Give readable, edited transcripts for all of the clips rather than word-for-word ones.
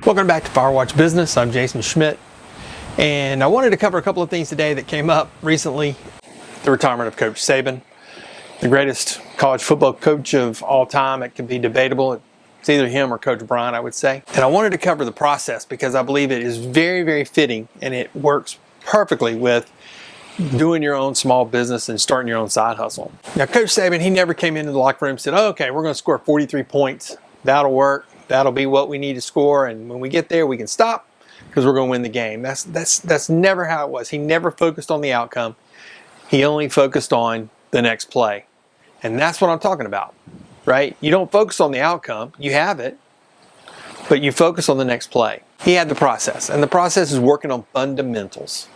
Welcome back to Firewatch Business. I'm Jason Schmidt, and I wanted to cover a couple of things today that came up recently. The retirement of Coach Saban, the greatest college football coach of all time. It can be debatable. It's either him or Coach Bryant, I would say. And I wanted to cover the process because I believe it is very, very fitting, and it works perfectly with doing your own small business and starting your own side hustle. Now, Coach Saban, he never came into the locker room and said, oh, okay, we're going to score 43 points. That'll work. That'll be what we need to score, and when we get there, we can stop because we're going to win the game. That's never how it was. He never focused on the outcome. He only focused on the next play, and that's what I'm talking about, right? You don't focus on the outcome. You have it, but you focus on the next play. He had the process, and the process is working on fundamentals.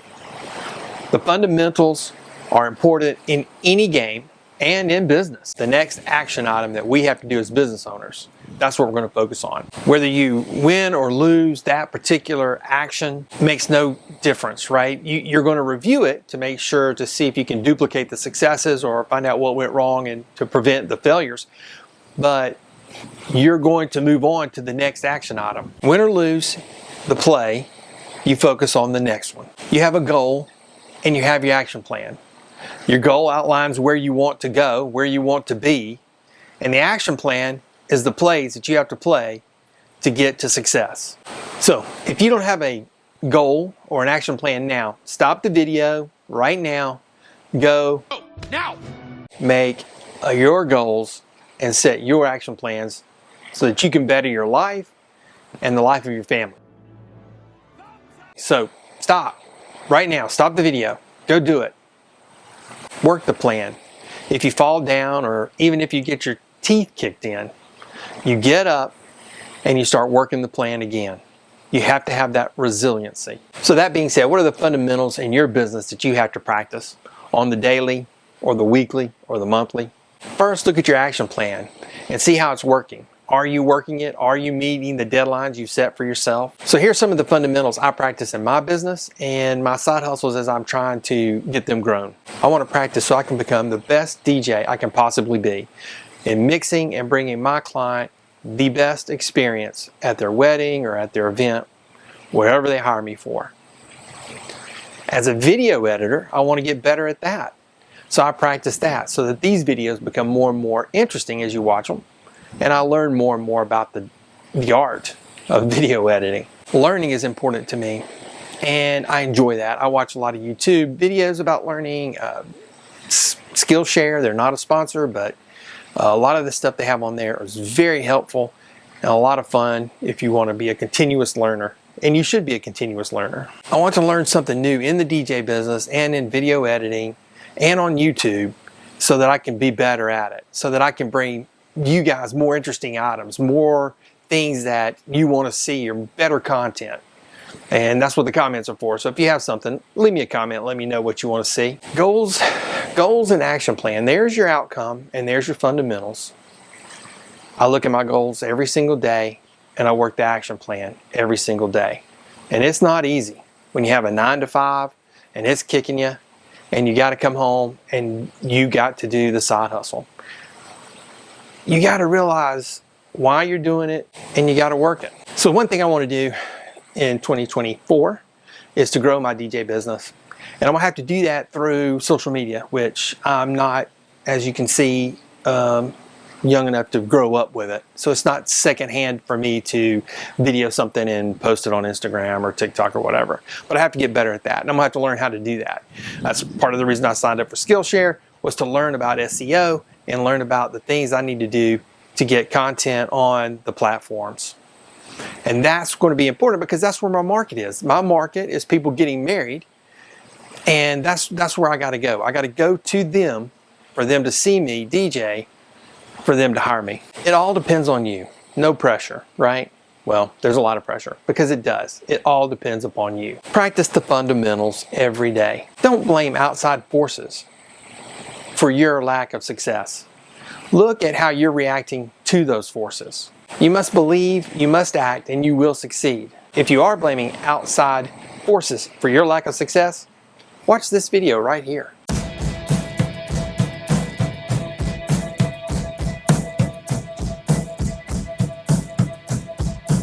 The fundamentals are important in any game and in business. The next action item that we have to do as business owners, that's what we're going to focus on. Whether you win or lose, that particular action makes no difference, right? You're going to review it to make sure to see if you can duplicate the successes or find out what went wrong and to prevent the failures. But you're going to move on to the next action item. Win or lose the play, you focus on the next one. You have a goal and you have your action plan. Your goal outlines where you want to go, where you want to be, and the action plan is the plays that you have to play to get to success. So if you don't have a goal or an action plan now, stop the video right now, go now, make your goals and set your action plans so that you can better your life and the life of your family. So stop right now, stop the video, go do it. Work the plan. If you fall down or even if you get your teeth kicked in, you get up and you start working the plan again. You have to have that resiliency. So that being said, what are the fundamentals in your business that you have to practice on the daily or the weekly or the monthly? First, look at your action plan and see how it's working. Are you working it? Are you meeting the deadlines you set for yourself? So here's some of the fundamentals I practice in my business and my side hustles as I'm trying to get them grown. I want to practice so I can become the best DJ I can possibly be in mixing and bringing my client the best experience at their wedding or at their event, wherever they hire me for. As a video editor, I want to get better at that. So I practice that so that these videos become more and more interesting as you watch them. And I learn more and more about the art of video editing. Learning is important to me, and I enjoy that. I watch a lot of YouTube videos about learning. Skillshare, they're not a sponsor, but a lot of the stuff they have on there is very helpful and a lot of fun if you want to be a continuous learner. And you should be a continuous learner. I want to learn something new in the DJ business and in video editing and on YouTube so that I can be better at it, so that I can bring you guys more interesting items, more things that you want to see, or better content. And that's what the comments are for. So if you have something, leave me a comment, let me know what you want to see. Goals and action plan. There's your outcome and there's your fundamentals. I look at my goals every single day and I work the action plan every single day. And it's not easy when you have a 9-to-5 and it's kicking you and you got to come home and you got to do the side hustle. You got to realize why you're doing it and you got to work it. So one thing I want to do in 2024 is to grow my DJ business. And I'm going to have to do that through social media, which I'm not, as you can see, young enough to grow up with it. So it's not secondhand for me to video something and post it on Instagram or TikTok or whatever. But I have to get better at that. And I'm going to have to learn how to do that. That's part of the reason I signed up for Skillshare, was to learn about SEO and learn about the things I need to do to get content on the platforms. And that's going to be important because that's where my market is. My market is people getting married, and that's where I got to go. I got to go to them for them to see me DJ, for them to hire me. It all depends on you. No pressure, right? Well, there's a lot of pressure because it does. It all depends upon you. Practice the fundamentals every day. Don't blame outside forces for your lack of success. Look at how you're reacting to those forces. You must believe, you must act, and you will succeed. If you are blaming outside forces for your lack of success, watch this video right here.